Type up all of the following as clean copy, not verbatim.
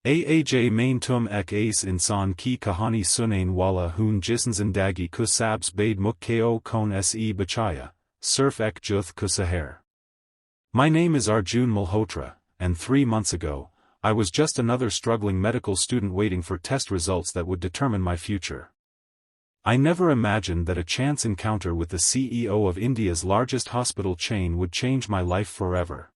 Aaj main tum ek ace insan ki kahani sunain wala hun jisn zindagi ku sabs bade mukkeo kon se bachaya, Sirf ek juth kusaher. My name is Arjun Malhotra, and 3 months ago, I was just another struggling medical student waiting for test results that would determine my future. I never imagined that a chance encounter with the CEO of India's largest hospital chain would change my life forever.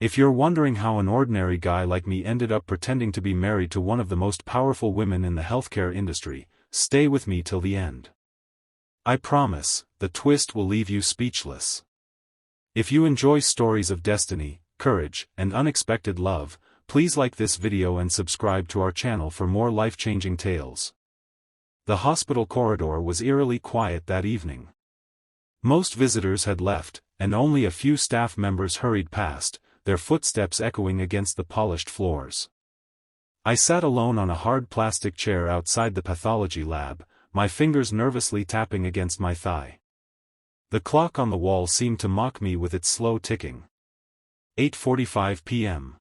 If you're wondering how an ordinary guy like me ended up pretending to be married to one of the most powerful women in the healthcare industry, stay with me till the end. I promise, the twist will leave you speechless. If you enjoy stories of destiny, courage, and unexpected love, please like this video and subscribe to our channel for more life-changing tales. The hospital corridor was eerily quiet that evening. Most visitors had left, and only a few staff members hurried past, their footsteps echoing against the polished floors. I sat alone on a hard plastic chair outside the pathology lab, my fingers nervously tapping against my thigh. The clock on the wall seemed to mock me with its slow ticking. 8:45 p.m.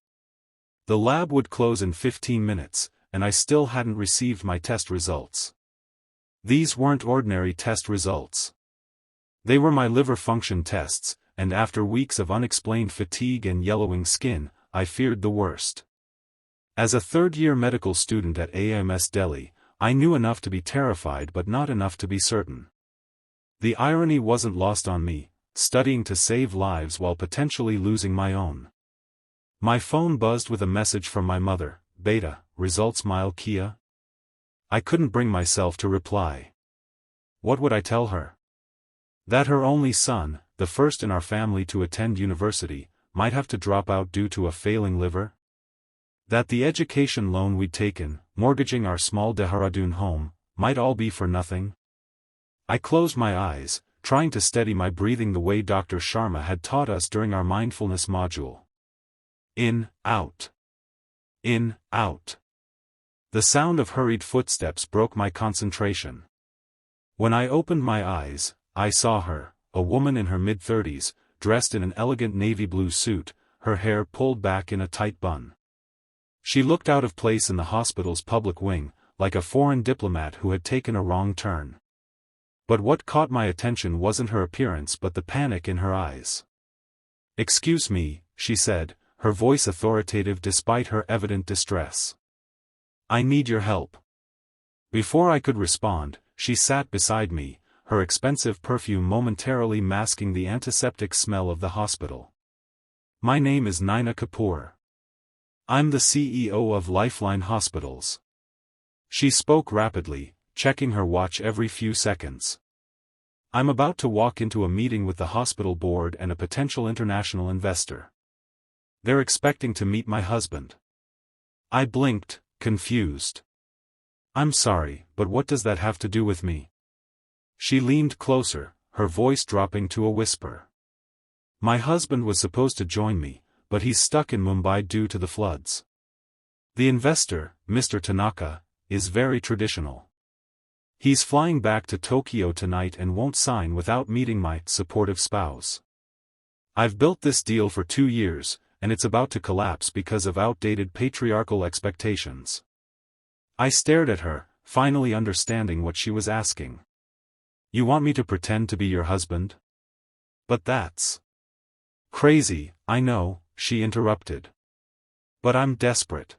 The lab would close in 15 minutes, and I still hadn't received my test results. These weren't ordinary test results. They were my liver function tests, and after weeks of unexplained fatigue and yellowing skin, I feared the worst. As a third-year medical student at AIMS Delhi, I knew enough to be terrified but not enough to be certain. The irony wasn't lost on me, studying to save lives while potentially losing my own. My phone buzzed with a message from my mother, "Beta, results mile Kia?" I couldn't bring myself to reply. What would I tell her? That her only son, the first in our family to attend university, might have to drop out due to a failing liver? That the education loan we'd taken, mortgaging our small Dehradun home, might all be for nothing? I closed my eyes, trying to steady my breathing the way Dr. Sharma had taught us during our mindfulness module. In, out. In, out. The sound of hurried footsteps broke my concentration. When I opened my eyes, I saw her, a woman in her mid-30s, dressed in an elegant navy blue suit, her hair pulled back in a tight bun. She looked out of place in the hospital's public wing, like a foreign diplomat who had taken a wrong turn. But what caught my attention wasn't her appearance but the panic in her eyes. "Excuse me," she said, her voice authoritative despite her evident distress. "I need your help." Before I could respond, she sat beside me, her expensive perfume momentarily masking the antiseptic smell of the hospital. "My name is Naina Kapoor. I'm the CEO of Lifeline Hospitals." She spoke rapidly, checking her watch every few seconds. "I'm about to walk into a meeting with the hospital board and a potential international investor. They're expecting to meet my husband." I blinked, confused. "I'm sorry, but what does that have to do with me?" She leaned closer, her voice dropping to a whisper. "My husband was supposed to join me, but he's stuck in Mumbai due to the floods. The investor, Mr. Tanaka, is very traditional. He's flying back to Tokyo tonight and won't sign without meeting my supportive spouse. I've built this deal for 2 years, and it's about to collapse because of outdated patriarchal expectations." I stared at her, finally understanding what she was asking. "You want me to pretend to be your husband? But that's crazy, I know," she interrupted. "But I'm desperate.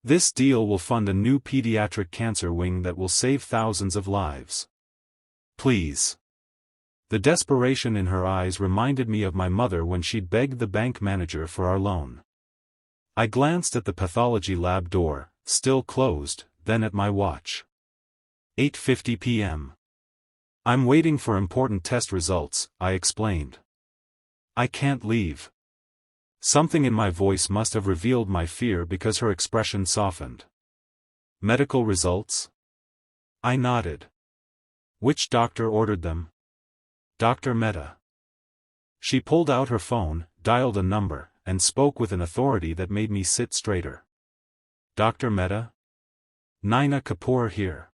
This deal will fund a new pediatric cancer wing that will save thousands of lives. Please." The desperation in her eyes reminded me of my mother when she'd begged the bank manager for our loan. I glanced at the pathology lab door, still closed, then at my watch. 8:50 p.m. "I'm waiting for important test results," I explained. "I can't leave." Something in my voice must have revealed my fear because her expression softened. "Medical results?" I nodded. "Which doctor ordered them?" "Dr. Mehta." She pulled out her phone, dialed a number, and spoke with an authority that made me sit straighter. "Dr. Mehta? Naina Kapoor here.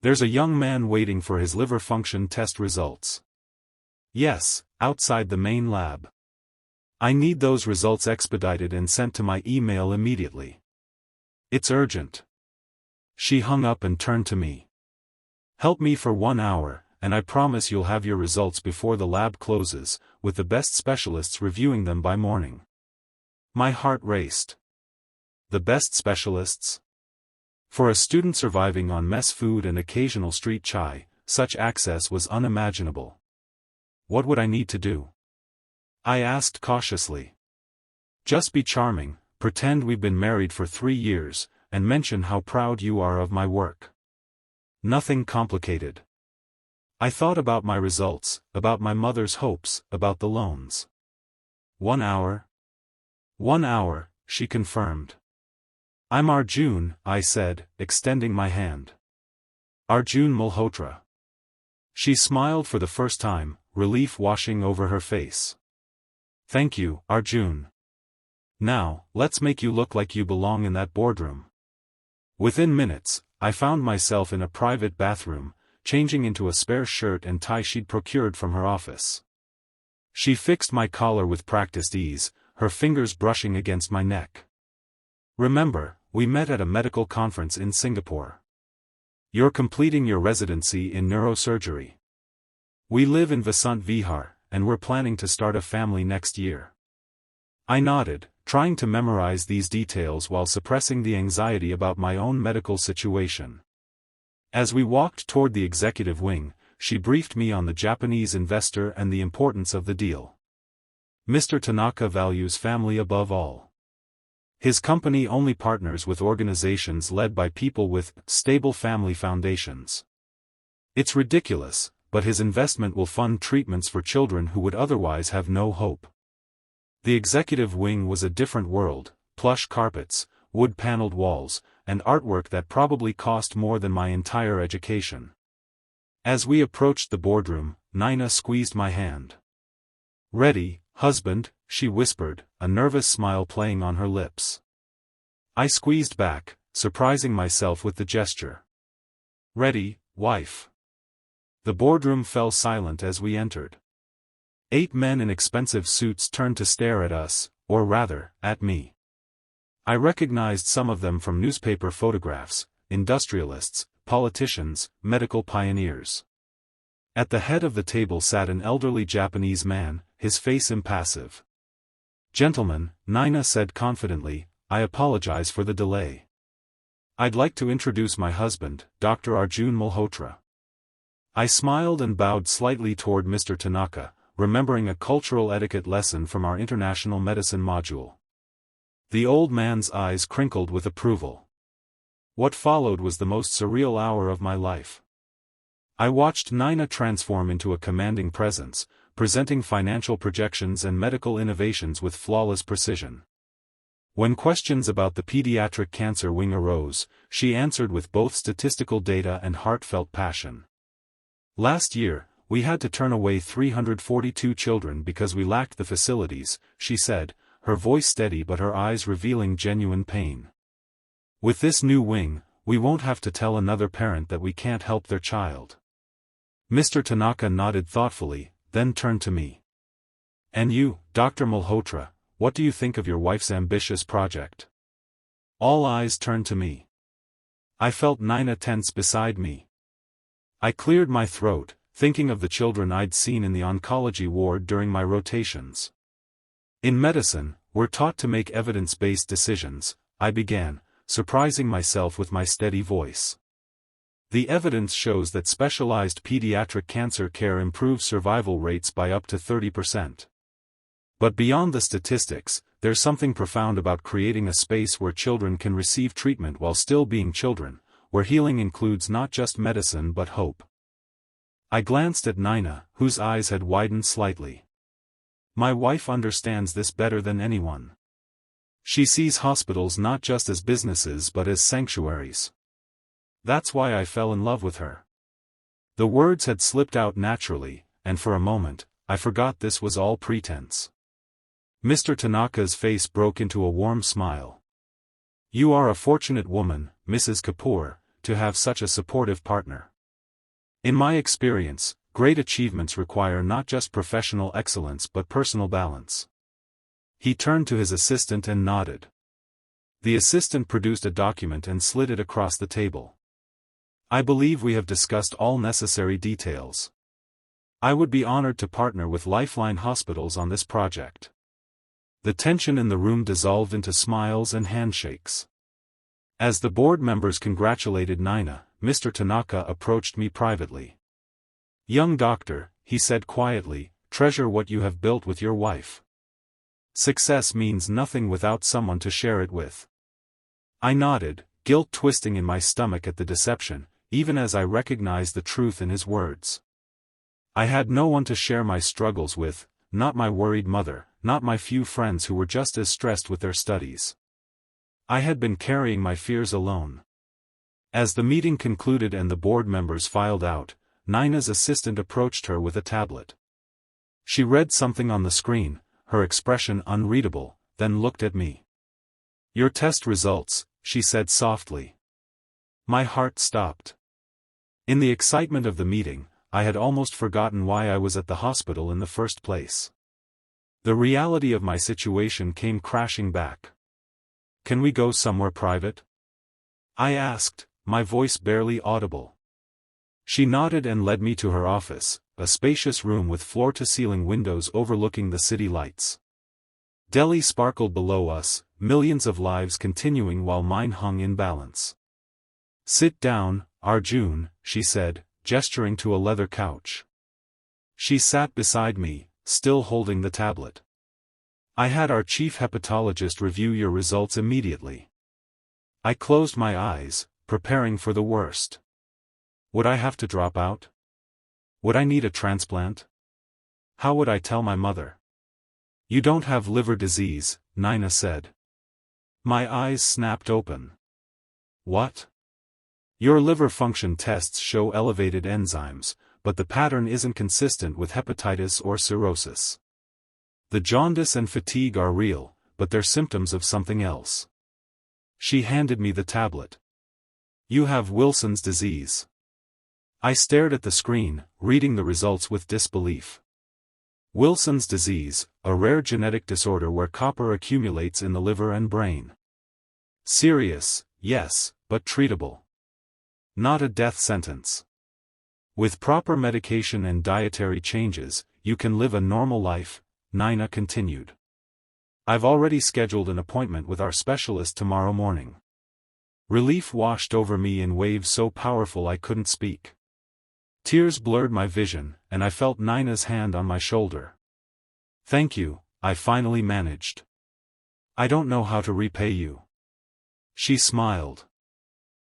There's a young man waiting for his liver function test results." "Yes, outside the main lab. I need those results expedited and sent to my email immediately." It's urgent. She hung up and turned to me. Help me for 1 hour, and I promise you'll have your results before the lab closes, with the best specialists reviewing them by morning. My heart raced. The best specialists? For a student surviving on mess food and occasional street chai, such access was unimaginable. What would I need to do? I asked cautiously. Just be charming, pretend we've been married for 3 years, and mention how proud you are of my work. Nothing complicated. I thought about my results, about my mother's hopes, about the loans. 1 hour? 1 hour, she confirmed. I'm Arjun, I said, extending my hand. Arjun Malhotra. She smiled for the first time, relief washing over her face. Thank you, Arjun. Now, let's make you look like you belong in that boardroom. Within minutes, I found myself in a private bathroom, changing into a spare shirt and tie she'd procured from her office. She fixed my collar with practiced ease, her fingers brushing against my neck. Remember, we met at a medical conference in Singapore. You're completing your residency in neurosurgery. We live in Vasant Vihar, and we're planning to start a family next year. I nodded, trying to memorize these details while suppressing the anxiety about my own medical situation. As we walked toward the executive wing, she briefed me on the Japanese investor and the importance of the deal. Mr. Tanaka values family above all. His company only partners with organizations led by people with stable family foundations. It's ridiculous, but his investment will fund treatments for children who would otherwise have no hope. The executive wing was a different world, plush carpets, wood-paneled walls, and artwork that probably cost more than my entire education. As we approached the boardroom, Naina squeezed my hand. Ready, husband, she whispered, a nervous smile playing on her lips. I squeezed back, surprising myself with the gesture. Ready, wife. The boardroom fell silent as we entered. 8 men in expensive suits turned to stare at us, or rather, at me. I recognized some of them from newspaper photographs, industrialists, politicians, medical pioneers. At the head of the table sat an elderly Japanese man, his face impassive. Gentlemen, Naina said confidently, I apologize for the delay. I'd like to introduce my husband, Dr. Arjun Malhotra. I smiled and bowed slightly toward Mr. Tanaka, remembering a cultural etiquette lesson from our international medicine module. The old man's eyes crinkled with approval. What followed was the most surreal hour of my life. I watched Naina transform into a commanding presence, presenting financial projections and medical innovations with flawless precision. When questions about the pediatric cancer wing arose, she answered with both statistical data and heartfelt passion. Last year, we had to turn away 342 children because we lacked the facilities, she said, her voice steady but her eyes revealing genuine pain. With this new wing, we won't have to tell another parent that we can't help their child. Mr. Tanaka nodded thoughtfully, then turned to me. And you, Dr. Malhotra, what do you think of your wife's ambitious project? All eyes turned to me. I felt Naina tense beside me. I cleared my throat, thinking of the children I'd seen in the oncology ward during my rotations. In medicine, we're taught to make evidence-based decisions, I began, surprising myself with my steady voice. The evidence shows that specialized pediatric cancer care improves survival rates by up to 30%. But beyond the statistics, there's something profound about creating a space where children can receive treatment while still being children, where healing includes not just medicine but hope. I glanced at Naina, whose eyes had widened slightly. My wife understands this better than anyone. She sees hospitals not just as businesses but as sanctuaries. That's why I fell in love with her. The words had slipped out naturally, and for a moment, I forgot this was all pretense. Mr. Tanaka's face broke into a warm smile. You are a fortunate woman, Mrs. Kapoor, to have such a supportive partner. In my experience, great achievements require not just professional excellence but personal balance. He turned to his assistant and nodded. The assistant produced a document and slid it across the table. I believe we have discussed all necessary details. I would be honored to partner with Lifeline Hospitals on this project. The tension in the room dissolved into smiles and handshakes. As the board members congratulated Naina, Mr. Tanaka approached me privately. "Young doctor," he said quietly, "treasure what you have built with your wife. Success means nothing without someone to share it with." I nodded, guilt twisting in my stomach at the deception, even as I recognized the truth in his words. I had no one to share my struggles with, not my worried mother, not my few friends who were just as stressed with their studies. I had been carrying my fears alone. As the meeting concluded and the board members filed out, Naina's assistant approached her with a tablet. She read something on the screen, her expression unreadable, then looked at me. "Your test results," she said softly. My heart stopped. In the excitement of the meeting, I had almost forgotten why I was at the hospital in the first place. The reality of my situation came crashing back. "Can we go somewhere private?" I asked, my voice barely audible. She nodded and led me to her office, a spacious room with floor-to-ceiling windows overlooking the city lights. Delhi sparkled below us, millions of lives continuing while mine hung in balance. "Sit down, Arjun," she said, gesturing to a leather couch. She sat beside me, still holding the tablet. "I had our chief hepatologist review your results immediately." I closed my eyes, preparing for the worst. Would I have to drop out? Would I need a transplant? How would I tell my mother? "You don't have liver disease," Naina said. My eyes snapped open. "What?" "Your liver function tests show elevated enzymes, but the pattern isn't consistent with hepatitis or cirrhosis. The jaundice and fatigue are real, but they're symptoms of something else." She handed me the tablet. "You have Wilson's disease." I stared at the screen, reading the results with disbelief. Wilson's disease, a rare genetic disorder where copper accumulates in the liver and brain. Serious, yes, but treatable. Not a death sentence. With proper medication and dietary changes, you can live a normal life, Naina continued. "I've already scheduled an appointment with our specialist tomorrow morning." Relief washed over me in waves so powerful I couldn't speak. Tears blurred my vision, and I felt Naina's hand on my shoulder. "Thank you," I finally managed. "I don't know how to repay you." She smiled.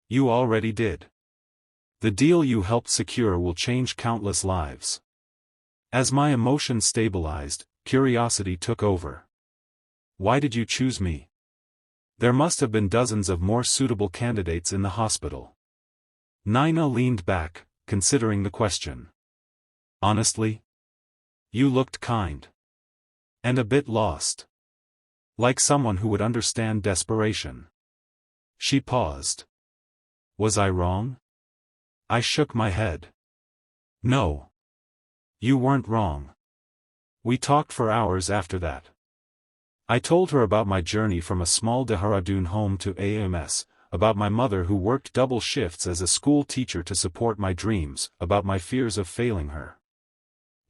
"You already did. The deal you helped secure will change countless lives." As my emotions stabilized, curiosity took over. "Why did you choose me? There must have been dozens of more suitable candidates in the hospital." Naina leaned back, considering the question. "Honestly? You looked kind. And a bit lost. Like someone who would understand desperation." She paused. "Was I wrong?" I shook my head. "No. You weren't wrong." We talked for hours after that. I told her about my journey from a small Dehradun home to AMS, about my mother who worked double shifts as a school teacher to support my dreams, about my fears of failing her.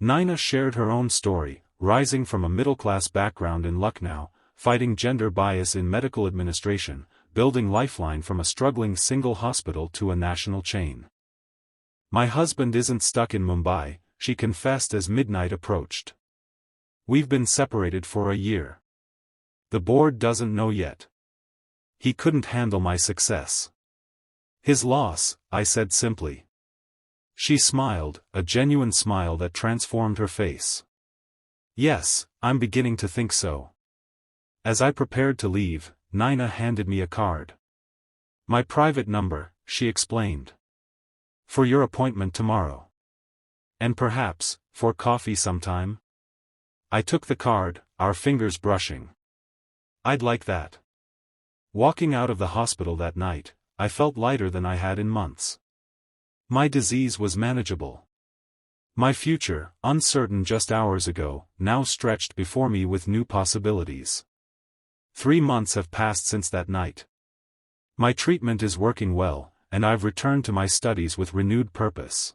Naina shared her own story, rising from a middle-class background in Lucknow, fighting gender bias in medical administration, building Lifeline from a struggling single hospital to a national chain. "My husband isn't stuck in Mumbai," she confessed as midnight approached. "We've been separated for a year. The board doesn't know yet. He couldn't handle my success." "His loss," I said simply. She smiled, a genuine smile that transformed her face. "Yes, I'm beginning to think so." As I prepared to leave, Naina handed me a card. "My private number," she explained. "For your appointment tomorrow. And perhaps, for coffee sometime?" I took the card, our fingers brushing. "I'd like that." Walking out of the hospital that night, I felt lighter than I had in months. My disease was manageable. My future, uncertain just hours ago, now stretched before me with new possibilities. 3 months have passed since that night. My treatment is working well, and I've returned to my studies with renewed purpose.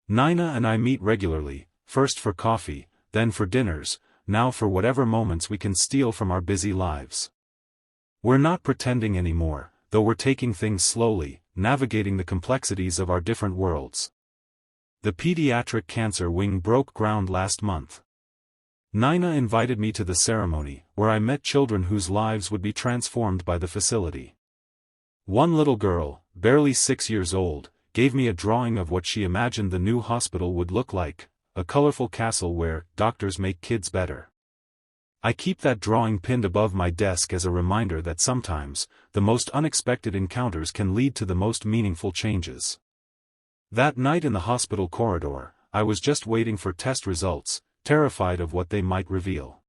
Naina and I meet regularly, first for coffee, then for dinners, now for whatever moments we can steal from our busy lives. We're not pretending anymore, though we're taking things slowly, navigating the complexities of our different worlds. The pediatric cancer wing broke ground last month. Naina invited me to the ceremony, where I met children whose lives would be transformed by the facility. One little girl, barely 6 years old, gave me a drawing of what she imagined the new hospital would look like, a colorful castle where doctors make kids better. I keep that drawing pinned above my desk as a reminder that sometimes, the most unexpected encounters can lead to the most meaningful changes. That night in the hospital corridor, I was just waiting for test results, terrified of what they might reveal.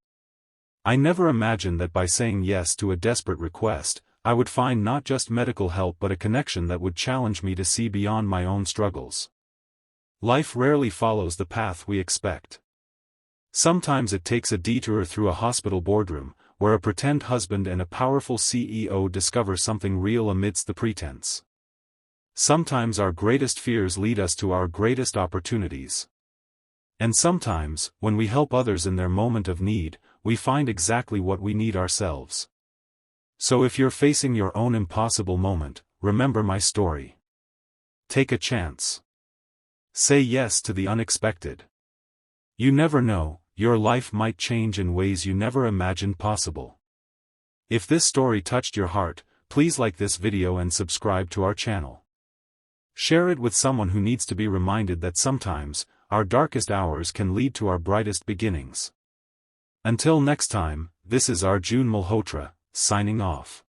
I never imagined that by saying yes to a desperate request, I would find not just medical help but a connection that would challenge me to see beyond my own struggles. Life rarely follows the path we expect. Sometimes it takes a detour through a hospital boardroom, where a pretend husband and a powerful CEO discover something real amidst the pretense. Sometimes our greatest fears lead us to our greatest opportunities. And sometimes, when we help others in their moment of need, we find exactly what we need ourselves. So if you're facing your own impossible moment, remember my story. Take a chance. Say yes to the unexpected. You never know, your life might change in ways you never imagined possible. If this story touched your heart, please like this video and subscribe to our channel. Share it with someone who needs to be reminded that sometimes, our darkest hours can lead to our brightest beginnings. Until next time, this is Arjun Malhotra, signing off.